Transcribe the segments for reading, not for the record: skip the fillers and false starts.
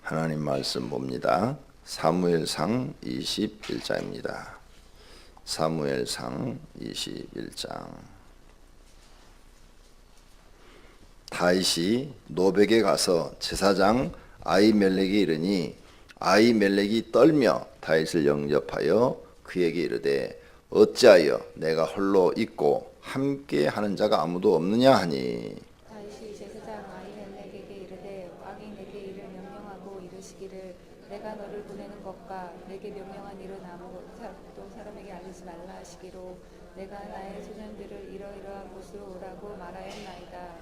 하나님 말씀 봅니다. 사무엘상 21장입니다. 사무엘상 21장. 다윗이 노백에 가서 제사장 아히멜렉에 이르니 아히멜렉이 떨며 다윗을 영접하여 그에게 이르되 어찌하여 내가 홀로 있고 함께 하는 자가 아무도 없느냐 하니, 다윗이 제사장 아히멜렉에게 이르되 왕이 내게 이를 명령하고 이르시기를 내가 너를 보내는 것과 내게 명령한 일은 아무것도 사람에게 알리지 말라 하시기로 내가 나의 소년들을 이러이러한 곳으로 오라고 말하였나이다.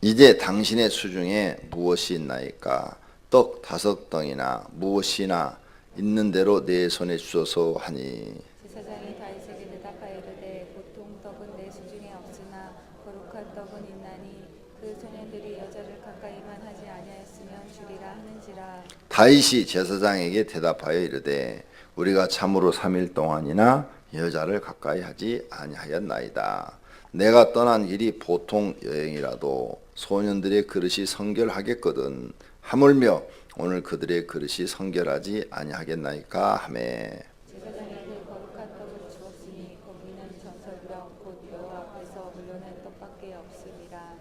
이제 당신의 수중에 무엇이 있나이까? 떡 5덩이나 무엇이나 있는 대로 내 손에 주소서 하니, 제사장이 다윗에게 대답하여 이르되 보통 떡은 내 수중에 없으나 거룩한 떡은 있나니 그 소년들이 여자를 가까이만 하지 아니하였으면 주리라 하는지라. 다윗이 제사장에게 대답하여 이르되 우리가 참으로 3일 동안이나 여자를 가까이 하지 아니하였나이다. 내가 떠난 길이 보통 여행이라도 소년들의 그릇이 성결하겠거든 하물며 오늘 그들의 그릇이 성결하지 아니하겠나이까 하매, 제사장에게 거룩한 떡을 주었으니 거기는 전설병 곧 여호와 앞에서 물려낸 떡밖에 없음이라.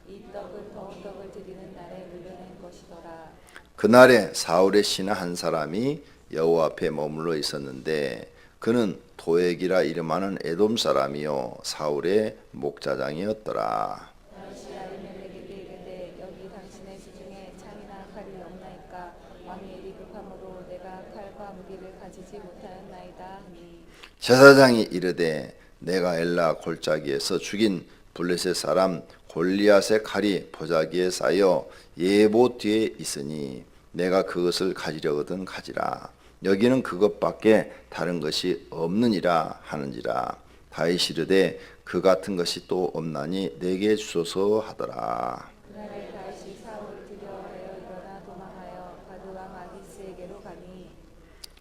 이 떡은 더운 떡을 드리는 날에 물려낸 것이더라. 그날에 사울의 신하 한 사람이 여호와 앞에 머물러 있었는데 그는 도액이라 이름하는 에돔 사람이요 사울의 목자장이었더라. 다윗이 아히멜렉에게 이르되 여기 당신의 수중에 창이나 칼이 없나이까. 왕이 일이 급함으로 내가 칼과 무기를 가지지 못하였나이다 하니, 제사장이 이르되 내가 엘라 골짜기에서 죽인 블레셋 사람 골리앗의 칼이 보자기에 쌓여 예보 뒤에 있으니 내가 그것을 가지려거든 가지라. 여기는 그것밖에 다른 것이 없느니라 하는지라. 다윗이 이르되 그 같은 것이 또 없나니 내게 주소서 하더라. 그날에 다윗이 사울을 두려워하여 일어나 도망하여 가드 왕 아기스에게로 가니,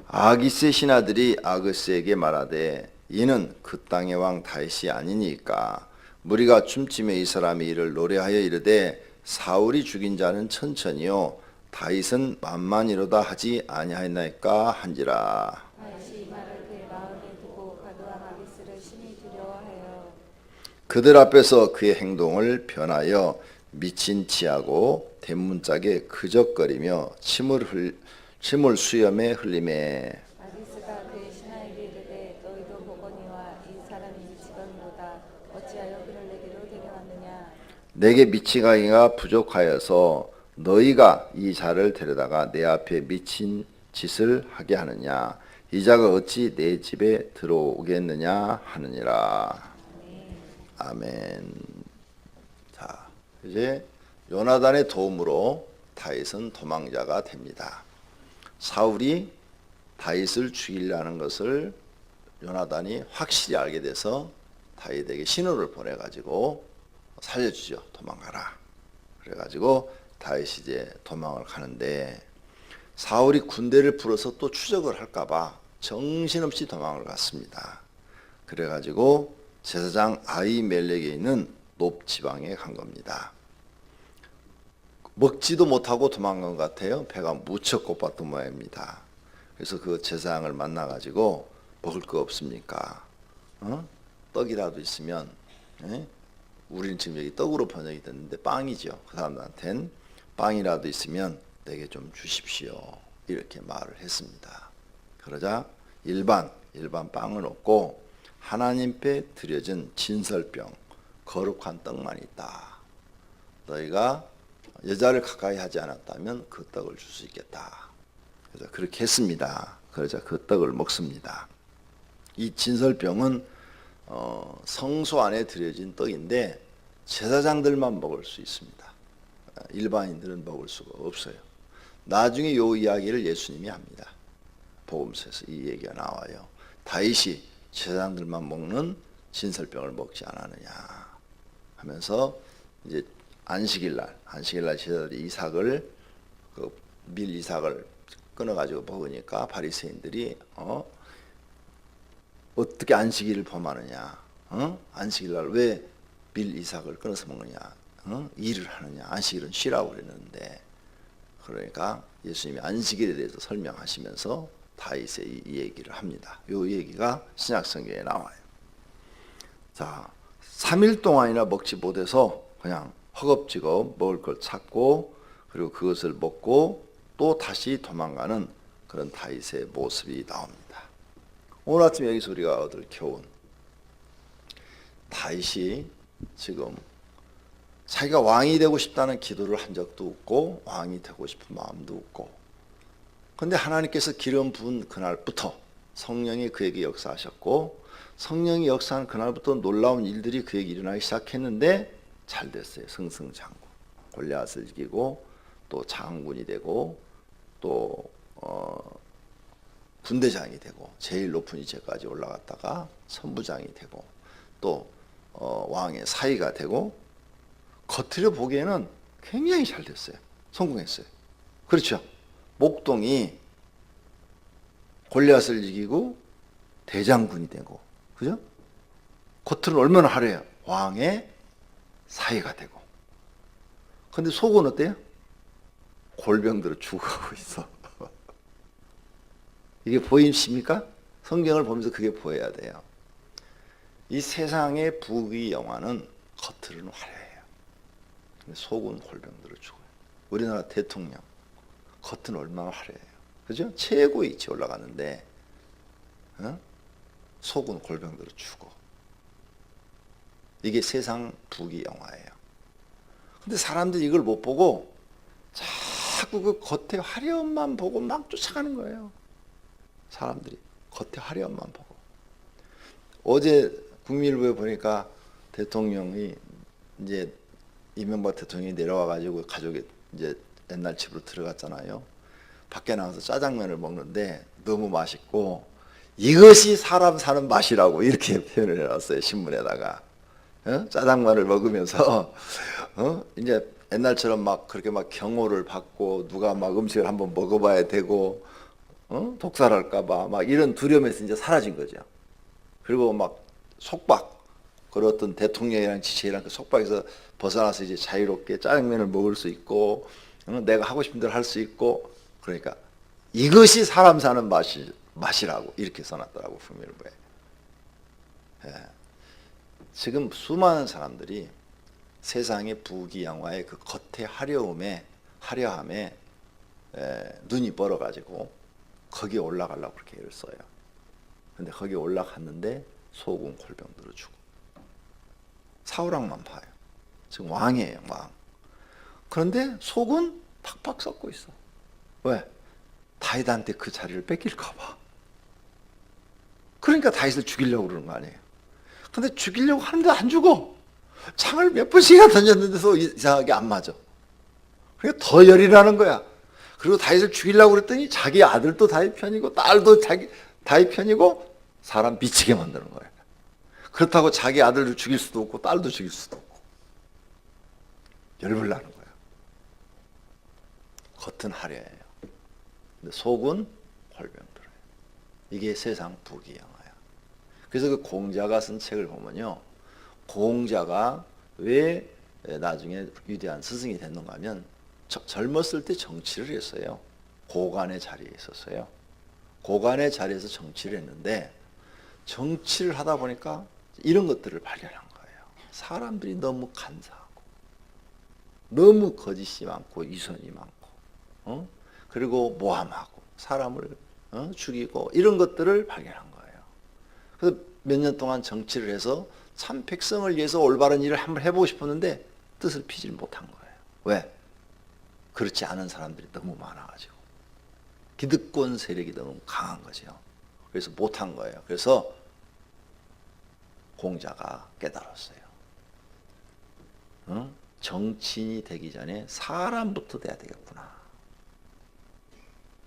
아기스의 신하들이 아그스에게 말하되 이는 그 땅의 왕 다윗이 아니니까. 무리가 춤추며 이 사람이 이를 노래하여 이르되 사울이 죽인 자는 천천히요 다윗은 만만이로다 하지 아니하였나이까 한지라. 다윗이 이 말을 그의 마음에 두고 가드 왕 아기스를 심히 두려워하여 그들 앞에서 그의 행동을 변하여 미친 치하고 대문짝에 그적거리며 침을 수염에 흘리매, 아기스가 그의 신하에게 이르되 너희도 보거니와 이 사람이 미치거니로다. 어찌하여 그를 내게로 데려왔느냐. 내게 미치가기가 부족하여서 너희가 이 자를 데려다가 내 앞에 미친 짓을 하게 하느냐. 이 자가 어찌 내 집에 들어오겠느냐 하느니라. 아멘. 자, 이제 요나단의 도움으로 다윗은 도망자가 됩니다. 사울이 다윗을 죽이려는 것을 요나단이 확실히 알게 돼서 다윗에게 신호를 보내가지고 살려주죠. 도망가라. 그래가지고 다윗이 이제 도망을 가는데 사울이 군대를 풀어서 또 추적을 할까봐 정신없이 도망을 갔습니다. 그래가지고 제사장 아히멜렉에 있는 높 지방에 간 겁니다. 먹지도 못하고 도망간 것 같아요. 배가 무척 고팠던 모양입니다. 그래서 그 제사장을 만나가지고 먹을 거 없습니까? 떡이라도 있으면, 우리는 지금 여기 떡으로 번역이 됐는데 빵이죠. 그 사람들한텐 빵이라도 있으면 내게 좀 주십시오. 이렇게 말을 했습니다. 그러자 일반 빵은 없고 하나님께 드려진 진설병 거룩한 떡만 있다. 너희가 여자를 가까이 하지 않았다면 그 떡을 줄 수 있겠다. 그래서 그렇게 했습니다. 그러자 그 떡을 먹습니다. 이 진설병은 성소 안에 드려진 떡인데 제사장들만 먹을 수 있습니다. 일반인들은 먹을 수가 없어요. 나중에 이 이야기를 예수님이 합니다. 복음서에서 이 얘기가 나와요. 다윗이 제사장들만 먹는 진설병을 먹지 않았느냐 하면서 이제 안식일날 제사장들이 이삭을 밀 이삭을 끊어가지고 먹으니까 바리새인들이 어떻게 안식일을 범하느냐, 안식일날 왜 밀 이삭을 끊어서 먹느냐, 일을 하느냐, 안식일은 쉬라고 그랬는데 그러니까 예수님이 안식일에 대해서 설명하시면서 다윗의 이 얘기를 합니다. 이 얘기가 신약 성경에 나와요. 자, 3일 동안이나 먹지 못해서 그냥 허겁지겁 먹을 걸 찾고 그리고 그것을 먹고 또 다시 도망가는 그런 다윗의 모습이 나옵니다. 오늘 아침 여기서 우리가 얻을 교훈, 다윗이 지금 자기가 왕이 되고 싶다는 기도를 한 적도 없고 왕이 되고 싶은 마음도 없고, 그런데 하나님께서 기름 부은 그날부터 성령이 그에게 역사하셨고, 성령이 역사한 그날부터 놀라운 일들이 그에게 일어나기 시작했는데 잘 됐어요. 승승장구. 골리앗을 이기고 또 장군이 되고 또 군대장이 되고 제일 높은 위치까지 올라갔다가 선부장이 되고 또 왕의 사위가 되고, 겉으로 보기에는 굉장히 잘 됐어요. 성공했어요. 그렇죠? 목동이 골리앗을 이기고 대장군이 되고, 그죠? 겉으로는 얼마나 화려해요. 왕의 사위가 되고. 근데 속은 어때요? 골병들어 죽어가고 있어. 이게 보이십니까? 성경을 보면서 그게 보여야 돼요. 이 세상의 부귀 영화는 겉으로는 화려해요. 근데 속은 골병들어 죽어요. 우리나라 대통령 겉은 얼마나 화려해요. 그죠? 최고의 위치에 올라갔는데 속은 골병들어 죽어. 이게 세상 부귀 영화예요. 근데 사람들이 이걸 못 보고 자꾸 그 겉에 화려함만 보고 막 쫓아가는 거예요. 사람들이 겉에 화려함만 보고. 어제 국민일보에 보니까 대통령이 이제 이명박 대통령이 내려와 가지고 가족이 이제 옛날 집으로 들어갔잖아요. 밖에 나가서 짜장면을 먹는데 너무 맛있고 이것이 사람 사는 맛이라고 이렇게 표현을 해놨어요. 신문에다가. 짜장면을 먹으면서 이제 옛날처럼 막 그렇게 막 경호를 받고 누가 막 음식을 한번 먹어봐야 되고 독살할까봐 막 이런 두려움에서 이제 사라진 거죠. 그리고 막 속박, 그런 어떤 대통령이랑 지체이랑 그 속박에서 벗어나서 이제 자유롭게 짜장면을 먹을 수 있고 내가 하고 싶은 대로 할 수 있고, 그러니까 이것이 사람 사는 맛이라고 이렇게 써놨더라고 국민일보에. 예. 지금 수많은 사람들이 세상의 부귀영화의 그 겉의 화려함에 눈이 벌어가지고 거기에 올라가려고 그렇게 애를 써요. 근데 거기에 올라갔는데 속은 골병들어 죽고. 사울왕만 봐요. 지금 왕이에요, 왕. 그런데 속은 팍팍 썩고 있어. 왜? 다윗한테 그 자리를 뺏길까 봐. 그러니까 다윗을 죽이려고 그러는 거 아니에요. 근데 죽이려고 하는데 안 죽어. 창을 몇 번씩이나 던졌는데도 이상하게 안 맞아. 그러니까 더 열이 나는 거야. 그리고 다윗을 죽이려고 그랬더니 자기 아들도 다윗 편이고 딸도 다윗 편이고 사람 미치게 만드는 거예요. 그렇다고 자기 아들도 죽일 수도 없고 딸도 죽일 수도 없고 열불 나는 거예요. 겉은 화려해요. 근데 속은 골병들어요. 이게 세상 부귀영화야. 그래서 그 공자가 쓴 책을 보면요, 공자가 왜 나중에 위대한 스승이 됐는가 하면 젊었을 때 정치를 했어요. 고관의 자리에 있었어요. 고관의 자리에서 정치를 했는데 정치를 하다 보니까 이런 것들을 발견한 거예요. 사람들이 너무 간사하고 너무 거짓이 많고 위선이 많고 그리고 모함하고 사람을 죽이고 이런 것들을 발견한 거예요. 그래서 몇 년 동안 정치를 해서 참 백성을 위해서 올바른 일을 한번 해보고 싶었는데 뜻을 피질 못한 거예요. 왜? 그렇지 않은 사람들이 너무 많아가지고 기득권 세력이 너무 강한 거죠. 그래서 못한 거예요. 그래서 공자가 깨달았어요. 정치인이 되기 전에 사람부터 돼야 되겠구나.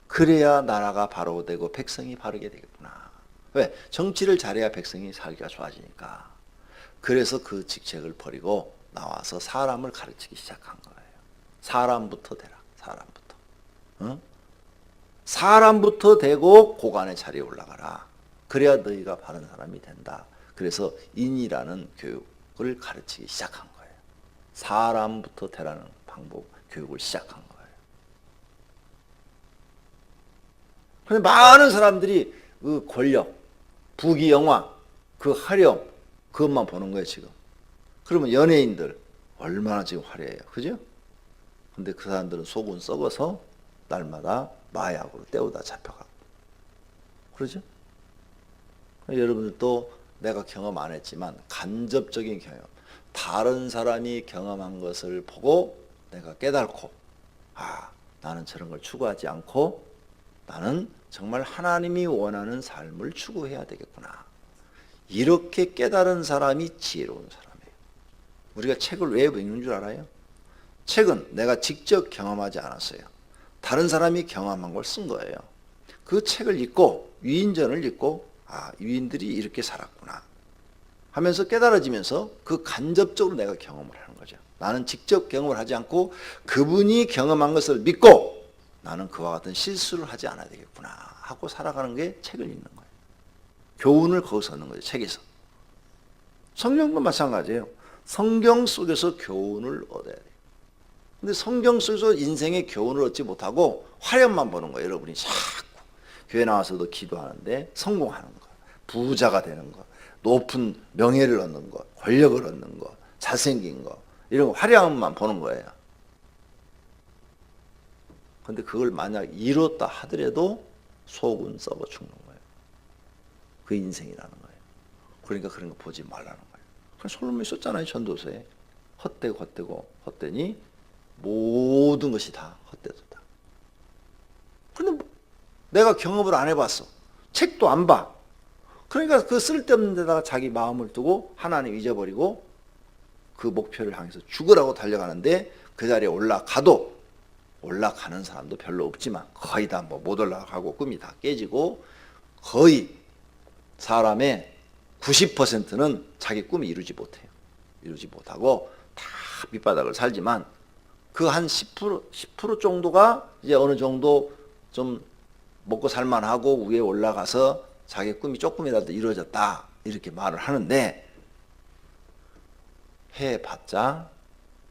그래야 나라가 바로 되고 백성이 바르게 되겠구나. 왜? 정치를 잘해야 백성이 살기가 좋아지니까. 그래서 그 직책을 버리고 나와서 사람을 가르치기 시작한 거예요. 사람부터 되라. 사람부터. 사람부터 되고 고관의 자리에 올라가라. 그래야 너희가 바른 사람이 된다. 그래서 인이라는 교육을 가르치기 시작한 거예요. 사람부터 되라는 방법, 교육을 시작한 거예요. 그런데 많은 사람들이 그 권력, 부귀영화, 그 화려함, 그것만 보는 거예요, 지금. 그러면 연예인들 얼마나 지금 화려해요. 그죠? 근데 그 사람들은 속은 썩어서 날마다 마약으로 때우다 잡혀가고. 그러죠? 여러분들도 내가 경험 안 했지만 간접적인 경험, 다른 사람이 경험한 것을 보고 내가 깨닫고, 아, 나는 저런 걸 추구하지 않고 나는 정말 하나님이 원하는 삶을 추구해야 되겠구나. 이렇게 깨달은 사람이 지혜로운 사람이에요. 우리가 책을 왜 읽는 줄 알아요? 책은 내가 직접 경험하지 않았어요. 다른 사람이 경험한 걸 쓴 거예요. 그 책을 읽고 위인전을 읽고, 아, 위인들이 이렇게 살았구나 하면서 깨달아지면서 그 간접적으로 내가 경험을 하는 거죠. 나는 직접 경험을 하지 않고 그분이 경험한 것을 믿고 나는 그와 같은 실수를 하지 않아야 되겠구나 하고 살아가는 게 책을 읽는 거예요. 교훈을 거기서 얻는 거죠. 책에서. 성경도 마찬가지예요. 성경 속에서 교훈을 얻어야 돼요. 근데 성경 속에서 인생의 교훈을 얻지 못하고 화려만 보는 거예요. 여러분이 자꾸 교회 나와서도 기도하는데 성공하는 거, 부자가 되는 거, 높은 명예를 얻는 거, 권력을 얻는 거, 잘생긴 거, 이런 거 화려함만 보는 거예요. 근데 그걸 만약 이뤘다 하더라도 속은 썩어 죽는 거예요. 그 인생이라는 거예요. 그러니까 그런 거 보지 말라는 거예요. 그래서 솔로몬이 썼잖아요. 전도서에. 헛되고 헛되고 헛되니 모든 것이 다 헛되도다. 근데 내가 경험을 안 해봤어. 책도 안 봐. 그러니까 그 쓸데없는 데다가 자기 마음을 두고 하나님 잊어버리고 그 목표를 향해서 죽으라고 달려가는데 그 자리에 올라가도 올라가는 사람도 별로 없지만 거의 다 뭐 못 올라가고 꿈이 다 깨지고 거의 사람의 90%는 자기 꿈을 이루지 못해요. 이루지 못하고 다 밑바닥을 살지만 그 한 10% 정도가 이제 어느 정도 좀 먹고 살만하고 위에 올라가서 자기 꿈이 조금이라도 이루어졌다 이렇게 말을 하는데 해봤자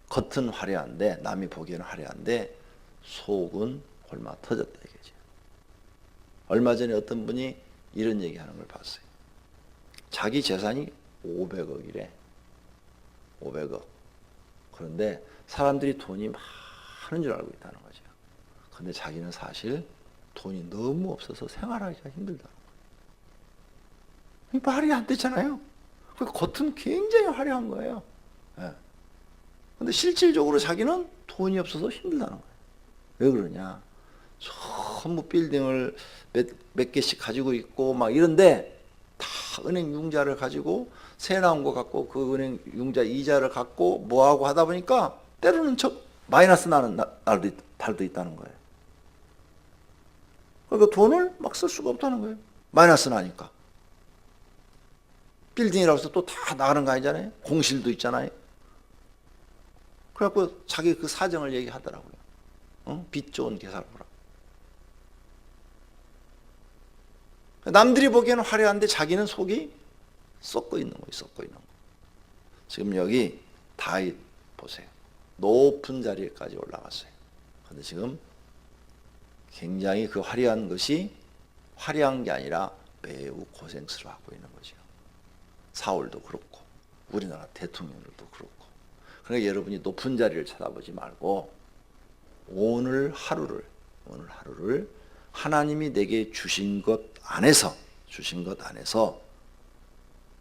겉은 화려한데 남이 보기에는 화려한데 속은 홀마 터졌다 이거죠. 얼마 전에 어떤 분이 이런 얘기하는 걸 봤어요. 자기 재산이 500억이래. 500억. 그런데 사람들이 돈이 많은 줄 알고 있다는 거죠. 그런데 자기는 사실 돈이 너무 없어서 생활하기가 힘들다는 거예요. 말이 안 되잖아요. 겉은 굉장히 화려한 거예요. 그런데 실질적으로 자기는 돈이 없어서 힘들다는 거예요. 왜 그러냐? 전부 빌딩을 몇 개씩 가지고 있고 막 이런데 다 은행 융자를 가지고 새 나온 거 갖고 그 은행 융자 이자를 갖고 뭐하고 하다 보니까 때로는 마이너스 나는 달도 있다는 거예요. 그러니까 돈을 막 쓸 수가 없다는 거예요. 마이너스 나니까. 빌딩이라고 해서 또 다 나가는 거 아니잖아요. 공실도 있잖아요. 그래갖고 자기 그 사정을 얘기하더라고요. 빚 좋은 계산을 보라. 남들이 보기에는 화려한데 자기는 속이 썩고 있는 거예요. 썩고 있는 거. 지금 여기 다윗 보세요. 높은 자리에까지 올라갔어요. 그런데 지금 굉장히 그 화려한 것이 화려한 게 아니라 매우 고생스러워하고 있는 거죠. 사울도 그렇고 우리나라 대통령들도 그렇고. 그러니까 여러분이 높은 자리를 쳐다보지 말고 오늘 하루를 하나님이 내게 주신 것 안에서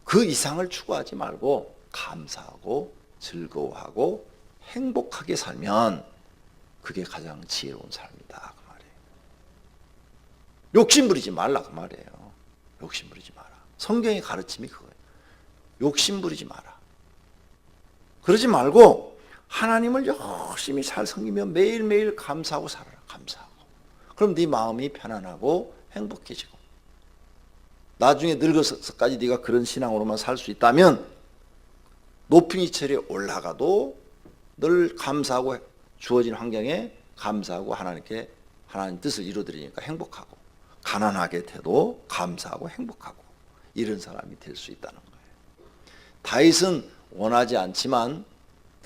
그 이상을 추구하지 말고 감사하고 즐거워하고 행복하게 살면 그게 가장 지혜로운 삶이다 그 말이에요. 욕심 부리지 말라 그 말이에요. 욕심 부리지 마라. 성경의 가르침이 그거예요. 욕심 부리지 마라. 그러지 말고 하나님을 열심히 잘 섬기며 매일매일 감사하고 살아라. 감사하고. 그럼 네 마음이 편안하고 행복해지고 나중에 늙어서까지 네가 그런 신앙으로만 살 수 있다면 높은 이철에 올라가도 늘 감사하고 주어진 환경에 감사하고 하나님께 하나님 뜻을 이루어드리니까 행복하고 가난하게 돼도 감사하고 행복하고 이런 사람이 될 수 있다는 거예요. 다윗은 원하지 않지만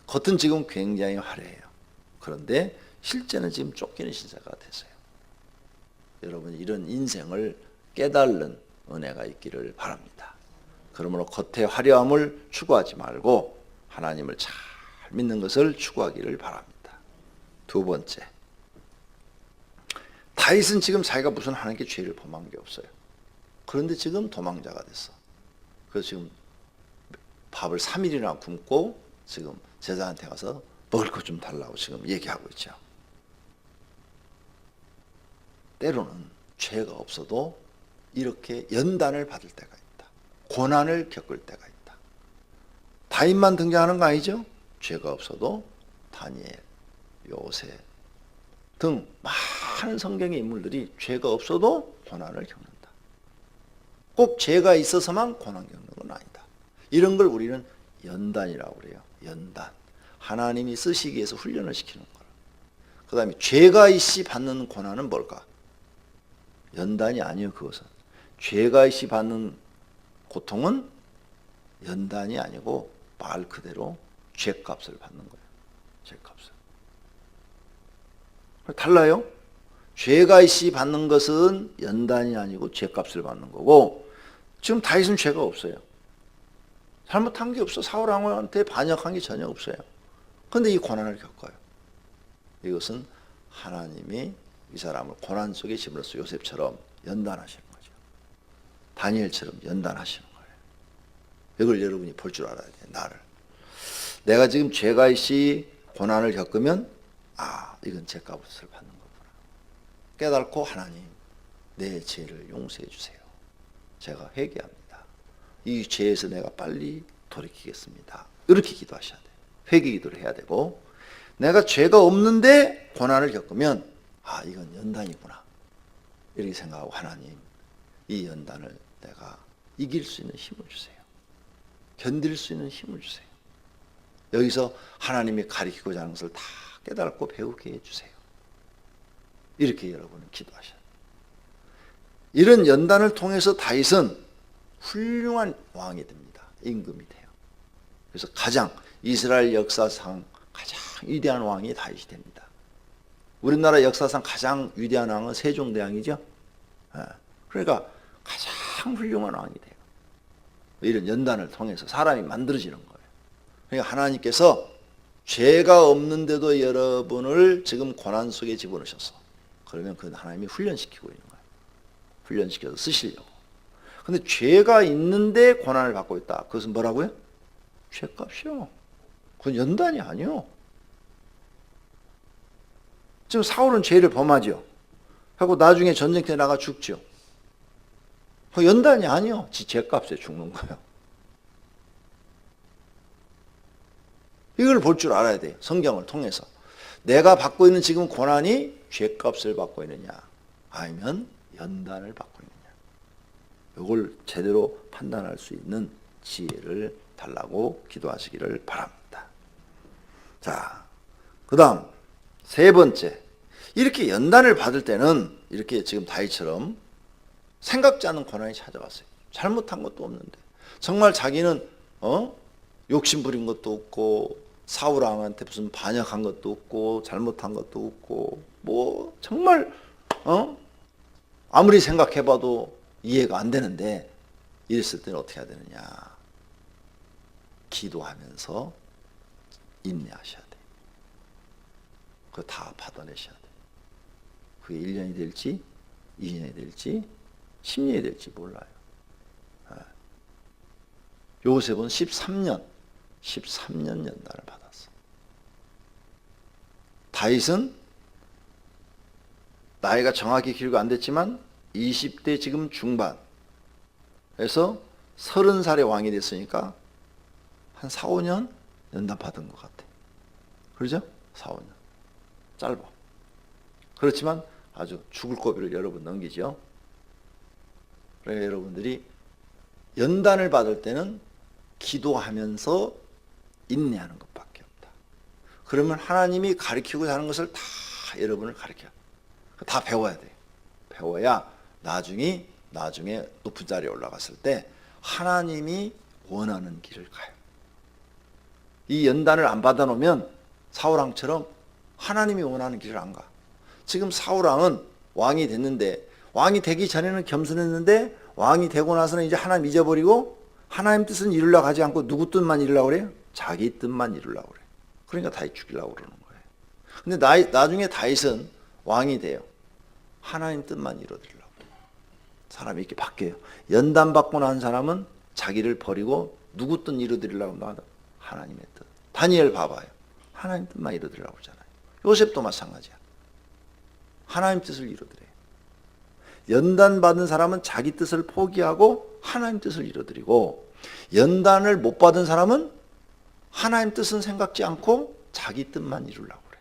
겉은 지금 굉장히 화려해요. 그런데 실제는 지금 쫓기는 신세가 됐어요. 여러분 이런 인생을 깨달는 은혜가 있기를 바랍니다. 그러므로 겉의 화려함을 추구하지 말고 하나님을 잘 믿는 것을 추구하기를 바랍니다. 두 번째, 다윗은 지금 자기가 무슨 하나님께 죄를 범한 게 없어요. 그런데 지금 도망자가 됐어. 그래서 지금 밥을 3일이나 굶고 지금 제자한테 가서 먹을 것 좀 달라고 지금 얘기하고 있죠. 때로는 죄가 없어도 이렇게 연단을 받을 때가 있다. 고난을 겪을 때가 있다. 다윗만 등장하는 거 아니죠? 죄가 없어도 다니엘, 요셉 등 많은 성경의 인물들이 죄가 없어도 고난을 겪는다. 꼭 죄가 있어서만 고난 겪는 건 아니다. 이런 걸 우리는 연단이라고 그래요. 연단. 하나님이 쓰시기 위해서 훈련을 시키는 거라. 그 다음에 죄가 있이 받는 고난은 뭘까? 연단이 아니에요. 그것은 죄가 있이 받는 고통은 연단이 아니고 말 그대로 죄값을 받는 거예요. 죄값을. 달라요. 죄가 있이 받는 것은 연단이 아니고 죄값을 받는 거고, 지금 다윗은 죄가 없어요. 잘못한 게 없어. 사울 왕한테 반역한 게 전혀 없어요. 그런데 이 고난을 겪어요. 이것은 하나님이 이 사람을 고난 속에 집어넣어서 요셉처럼 연단하시는 거죠. 다니엘처럼 연단하시는 거예요. 이걸 여러분이 볼 줄 알아야 돼요. 나를. 내가 지금 죄가 있이 고난을 겪으면 이건 죄값을 받는 거구나. 깨닫고 하나님, 내 죄를 용서해 주세요. 제가 회개합니다. 이 죄에서 내가 빨리 돌이키겠습니다. 이렇게 기도하셔야 돼요. 회개 기도를 해야 되고, 내가 죄가 없는데 고난을 겪으면 이건 연단이구나 이렇게 생각하고, 하나님, 이 연단을 내가 이길 수 있는 힘을 주세요. 견딜 수 있는 힘을 주세요. 여기서 하나님이 가르치고자 하는 것을 다 깨닫고 배우게 해주세요. 이렇게 여러분은 기도하셔야 돼요. 이런 연단을 통해서 다윗은 훌륭한 왕이 됩니다. 임금이 돼요. 그래서 가장 이스라엘 역사상 가장 위대한 왕이 다윗이 됩니다. 우리나라 역사상 가장 위대한 왕은 세종대왕이죠. 그러니까 가장 훌륭한 왕이 돼요. 이런 연단을 통해서 사람이 만들어지는 거예요. 그러니까 하나님께서 죄가 없는데도 여러분을 지금 고난 속에 집어넣으셨어. 그러면 그건 하나님이 훈련시키고 있는 거예요. 훈련시켜서 쓰시려고. 근데 죄가 있는데 고난을 받고 있다. 그것은 뭐라고요? 죄값이요. 그건 연단이 아니요. 지금 사울은 죄를 범하죠. 하고 나중에 전쟁터에 나가 죽죠. 그 연단이 아니요. 지 죄값에 죽는 거예요. 이걸 볼 줄 알아야 돼요. 성경을 통해서. 내가 받고 있는 지금 고난이 죄값을 받고 있느냐, 아니면 연단을 받고 있느냐. 이걸 제대로 판단할 수 있는 지혜를 달라고 기도하시기를 바랍니다. 자, 그 다음 세 번째. 이렇게 연단을 받을 때는 이렇게 지금 다윗처럼 생각지 않은 고난이 찾아왔어요. 잘못한 것도 없는데. 정말 자기는 욕심 부린 것도 없고, 사울 왕한테 무슨 반역한 것도 없고, 잘못한 것도 없고, 뭐 정말 아무리 생각해봐도 이해가 안 되는데, 이랬을 때는 어떻게 해야 되느냐? 기도하면서 인내하셔야 돼요. 그거 다 받아내셔야 돼요. 그게 1년이 될지 2년이 될지 10년이 될지 몰라요. 요셉은 13년 연단을 받았어. 다윗은 나이가 정확히 기록 안 됐지만 20대 지금 중반에서 30살의 왕이 됐으니까 한 4, 5년 연단 받은 것 같아. 그러죠? 4, 5년. 짧아. 그렇지만 아주 죽을 고비를 여러분 넘기죠. 그러니까 여러분들이 연단을 받을 때는 기도하면서 인내하는 것밖에 없다. 그러면 하나님이 가르치고자 하는 것을 다 여러분을 가르쳐요. 다 배워야 돼요. 배워야 나중에 높은 자리에 올라갔을 때 하나님이 원하는 길을 가요. 이 연단을 안 받아놓으면 사울왕처럼 하나님이 원하는 길을 안 가. 지금 사울왕은 왕이 됐는데 왕이 되기 전에는 겸손했는데 왕이 되고 나서는 이제 하나님 잊어버리고 하나님 뜻은 이루려고 하지 않고 누구 뜻만 이루려고 그래요? 자기 뜻만 이루려고 그래요. 그러니까 다윗 죽이려고 그러는 거예요. 근데 나중에 다윗은 왕이 돼요. 하나님 뜻만 이루어드리려고. 사람이 이렇게 바뀌어요. 연단 받고 난 사람은 자기를 버리고 누구 뜻 이루어드리려고 한다? 하나님의 뜻. 다니엘 봐봐요. 하나님 뜻만 이루어드리려고 하잖아요. 요셉도 마찬가지야. 하나님 뜻을 이루어드려요. 연단 받은 사람은 자기 뜻을 포기하고 하나님 뜻을 이루어드리고, 연단을 못 받은 사람은 하나님 뜻은 생각지 않고 자기 뜻만 이루려고 그래.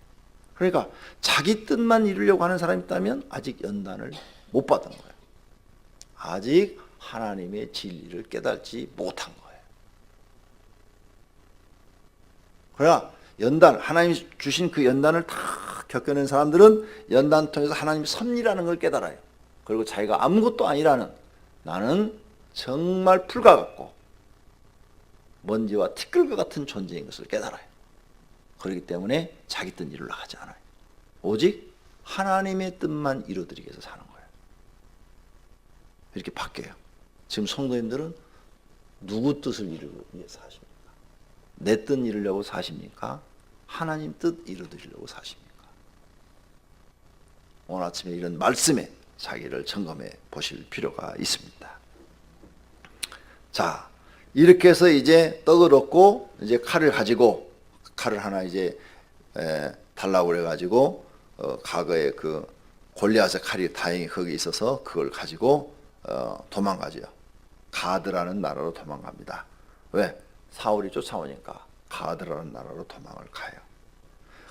그러니까 자기 뜻만 이루려고 하는 사람이 있다면 아직 연단을 못 받은 거예요. 아직 하나님의 진리를 깨닫지 못한 거예요. 그러나 연단, 하나님이 주신 그 연단을 다 겪어낸 사람들은 연단 통해서 하나님의 섭리라는 걸 깨달아요. 그리고 자기가 아무것도 아니라는, 나는 정말 풀과 같고 먼지와 티끌과 같은 존재인 것을 깨달아요. 그렇기 때문에 자기 뜻 이루려고 하지 않아요. 오직 하나님의 뜻만 이루어드리기 위해서 사는 거예요. 이렇게 바뀌어요. 지금 성도님들은 누구 뜻을 이루기 위해서 사십니까? 내 뜻 이루려고 사십니까? 하나님 뜻 이루어드리려고 사십니까? 오늘 아침에 이런 말씀에 자기를 점검해 보실 필요가 있습니다. 자, 이렇게 해서 이제 떡을 얻고 이제 칼을 가지고, 칼을 하나 이제 달라고 그래가지고 과거에 그 골리앗의 칼이 다행히 거기 있어서 그걸 가지고 도망가죠. 가드라는 나라로 도망갑니다. 왜? 사울이 쫓아오니까 가드라는 나라로 도망을 가요.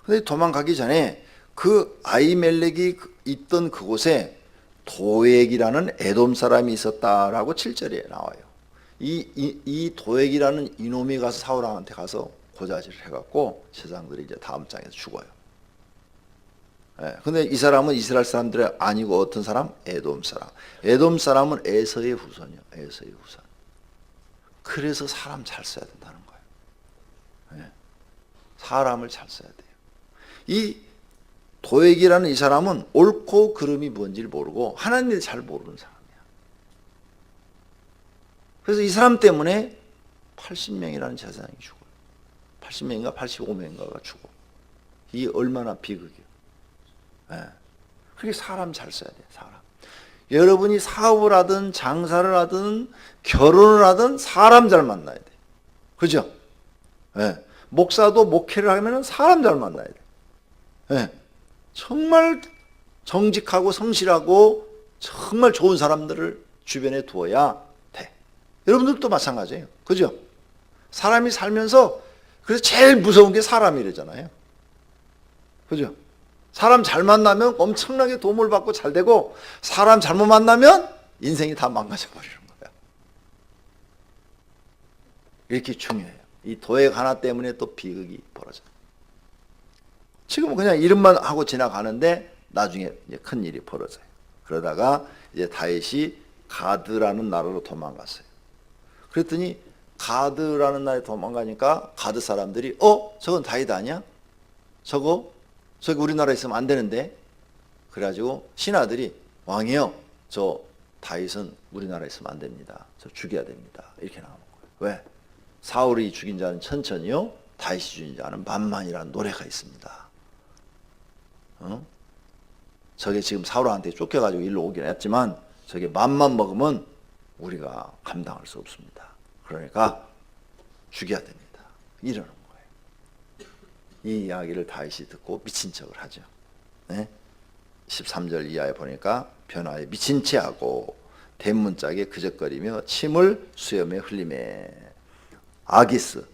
근데 도망가기 전에 그 아히멜렉이 있던 그곳에 도액이라는 에돔 사람이 있었다라고 7절에 나와요. 이 도액이라는 이놈이 가서 사울왕한테 가서 고자질을 해갖고 세상들이 이제 다음 장에서 죽어요. 예, 근데 이 사람은 이스라엘 사람들이 아니고 어떤 사람? 에돔 사람. 에돔 사람은 에서의 후손이요. 에서의 후손. 그래서 사람 잘 써야 된다는 거예요. 예, 사람을 잘 써야 돼요. 이 도액이라는 이 사람은 옳고 그름이 뭔지를 모르고 하나님을 잘 모르는 사람이야. 그래서 이 사람 때문에 80명이라는 제사장이 죽어요. 80명인가 85명인가가 죽어. 이게 얼마나 비극이에요. 예. 그게 사람 잘 써야 돼요. 사람. 여러분이 사업을 하든 장사를 하든 결혼을 하든 사람 잘 만나야 돼요. 그죠? 예. 목사도 목회를 하면 사람 잘 만나야 돼요. 예. 정말 정직하고 성실하고 정말 좋은 사람들을 주변에 두어야 돼. 여러분들도 마찬가지예요. 그죠? 사람이 살면서 그래서 제일 무서운 게 사람이래잖아요. 그죠? 사람 잘 만나면 엄청나게 도움을 받고 잘 되고, 사람 잘못 만나면 인생이 다 망가져 버리는 거야. 이렇게 중요해요. 이 도액 하나 때문에 또 비극이 벌어져요. 지금은 그냥 이름만 하고 지나가는데 나중에 이제 큰 일이 벌어져요. 그러다가 이제 다윗이 가드라는 나라로 도망갔어요. 그랬더니 가드라는 나라에 도망가니까 가드 사람들이 저건 다윗 아니야? 저기 우리나라에 있으면 안 되는데. 그래가지고 신하들이 왕이요, 저 다윗은 우리나라에 있으면 안 됩니다. 저 죽여야 됩니다. 이렇게 나오는 거예요. 왜? 사울이 죽인 자는 천천히요, 다윗이 죽인 자는 만만이라는 노래가 있습니다. 저게 지금 사울한테 쫓겨가지고 일로 오긴 했지만 저게 맘만 먹으면 우리가 감당할 수 없습니다. 그러니까 죽여야 됩니다. 이러는 거예요. 이 이야기를 다윗이 듣고 미친 척을 하죠. 네? 13절 이하에 보니까 변화에 미친 체하고 대문짝에 그적거리며 침을 수염에 흘리매. 아기스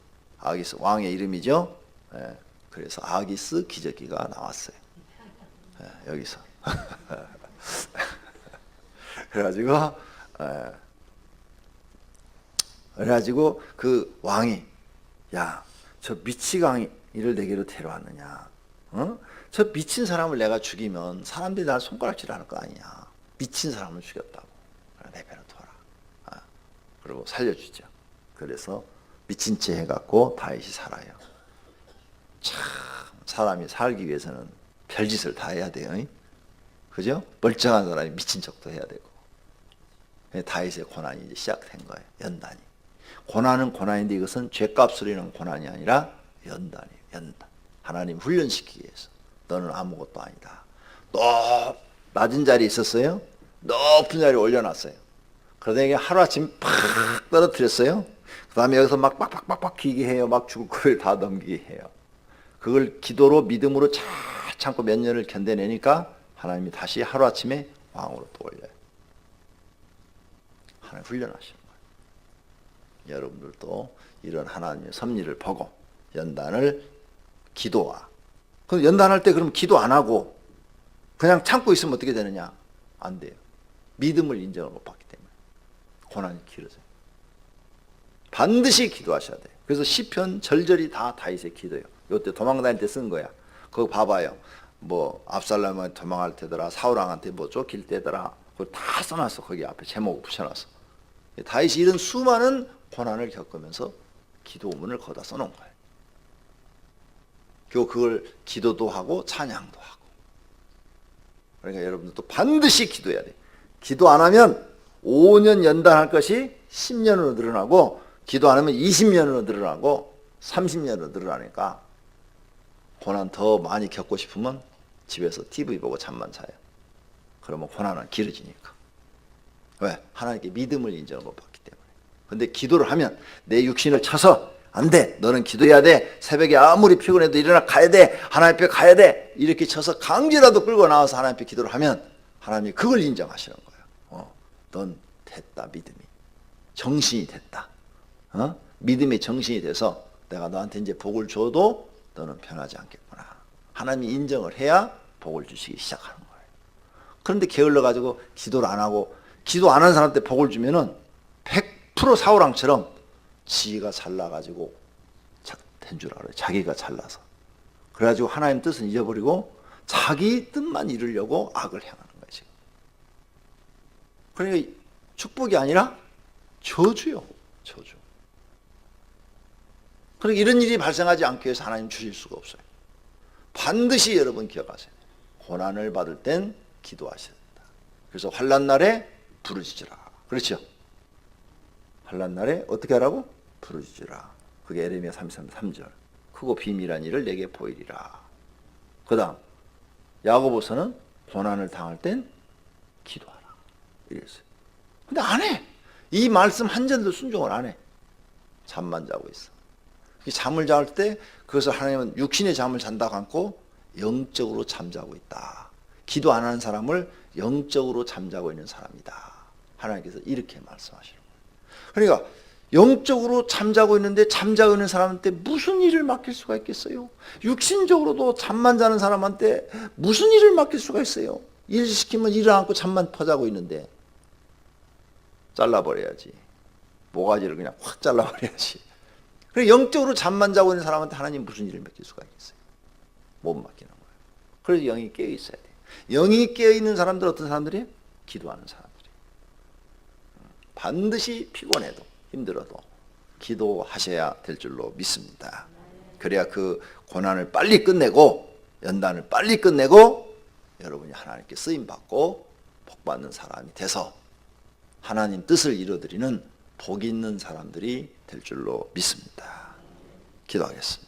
왕의 이름이죠. 네. 그래서 아기스 기저귀가 나왔어요. 네, 여기서. 그래가지고 그 왕이, 야, 저 미치광이를 내게로 데려왔느냐? 저 미친 사람을 내가 죽이면 사람들이 날 손가락질하는 거 아니냐? 미친 사람을 죽였다고. 내 배로 둬라. 그리고 살려주죠. 그래서 미친 채 해갖고 다윗이 살아요. 참 사람이 살기 위해서는 별짓을 다 해야 돼요. 그죠? 멀쩡한 사람이 미친 척도 해야 되고. 다윗의 고난이 이제 시작된 거예요. 연단이. 고난은 고난인데 이것은 죄값으로 인한 고난이 아니라 연단이에요. 연단. 하나님 훈련시키기 위해서. 너는 아무것도 아니다. 낮은 자리에 있었어요. 높은 자리에 올려놨어요. 그러다 이게 하루아침 팍 떨어뜨렸어요. 그 다음에 여기서 막 빡빡빡빡 기게 해요. 막 죽을 거를 다 넘기게 해요. 그걸 기도로 믿음으로 잘 참고 몇 년을 견뎌내니까 하나님이 다시 하루아침에 왕으로 또 올려요. 하나님 훈련하시는 거예요. 여러분들도 이런 하나님의 섭리를 보고 연단을 기도와. 그럼 연단할 때 그럼 기도 안 하고 그냥 참고 있으면 어떻게 되느냐? 안 돼요. 믿음을 인정을 못 받기 때문에. 고난이 길어져요. 반드시 기도하셔야 돼요. 그래서 시편 절절히 다 다윗의 기도예요. 요때 도망다닐 때 쓴 거야. 그거 봐봐요. 뭐 압살롬한테 도망할 때더라, 사울왕한테 뭐 쫓길 때더라. 그거 다 써놨어. 거기 앞에 제목을 붙여놨어. 다윗이 이런 수많은 고난을 겪으면서 기도문을 거기다 써놓은 거예요. 그리고 그걸 기도도 하고 찬양도 하고. 그러니까 여러분들도 반드시 기도해야 돼요. 기도 안 하면 5년 연단할 것이 10년으로 늘어나고, 기도 안 하면 20년으로 늘어나고 30년으로 늘어나니까 고난 더 많이 겪고 싶으면 집에서 TV 보고 잠만 자요. 그러면 고난은 길어지니까. 왜? 하나님께 믿음을 인정을 못 받기 때문에. 근데 기도를 하면 내 육신을 쳐서 안 돼. 너는 기도해야 돼. 새벽에 아무리 피곤해도 일어나 가야 돼. 하나님 앞에 가야 돼. 이렇게 쳐서 강제라도 끌고 나와서 하나님 앞에 기도를 하면 하나님이 그걸 인정하시는 거예요. 넌 됐다. 믿음이. 정신이 됐다. 믿음의 정신이 돼서 내가 너한테 이제 복을 줘도 너는 변하지 않겠구나. 하나님이 인정을 해야 복을 주시기 시작하는 거예요. 그런데 게을러가지고 기도를 안 하고, 기도 안 하는 사람한테 복을 주면은 100% 사울왕처럼 지가 잘나가지고 된 줄 알아요. 자기가 잘나서. 그래가지고 하나님 뜻은 잊어버리고 자기 뜻만 이루려고 악을 행하는 거예요, 지금. 그러니까 축복이 아니라 저주요, 저주. 그러니까 이런 일이 발생하지 않기 위해서 하나님 주실 수가 없어요. 반드시 여러분 기억하세요. 고난을 받을 땐 기도하셔야 된다. 그래서 환난 날에 부르짖으라. 그렇죠? 환난 날에 어떻게 하라고? 부르짖으라. 그게 에레미야 33절. 크고 비밀한 일을 내게 보이리라. 그 다음 야고보서는 고난을 당할 땐 기도하라. 이랬어요. 근데 안 해. 이 말씀 한 절도 순종을 안 해. 잠만 자고 있어. 잠을 잘 때 그것을 하나님은 육신의 잠을 잔다고 않고 영적으로 잠자고 있다. 기도 안 하는 사람을 영적으로 잠자고 있는 사람이다. 하나님께서 이렇게 말씀하시는 거예요. 그러니까 영적으로 잠자고 있는데 잠자고 있는 사람한테 무슨 일을 맡길 수가 있겠어요? 육신적으로도 잠만 자는 사람한테 무슨 일을 맡길 수가 있어요? 일 시키면 일을 안 하고 잠만 퍼자고 있는데 잘라버려야지. 모가지를 그냥 확 잘라버려야지. 그리고 영적으로 잠만 자고 있는 사람한테 하나님 무슨 일을 맡길 수가 있겠어요? 못 맡기는 거예요. 그래서 영이 깨어 있어야 돼요. 영이 깨어 있는 사람들 어떤 사람들이? 기도하는 사람들이. 반드시 피곤해도 힘들어도 기도하셔야 될 줄로 믿습니다. 그래야 그 고난을 빨리 끝내고 연단을 빨리 끝내고 여러분이 하나님께 쓰임받고 복받는 사람이 돼서 하나님 뜻을 이루어드리는 복 있는 사람들이 될 줄로 믿습니다. 기도하겠습니다.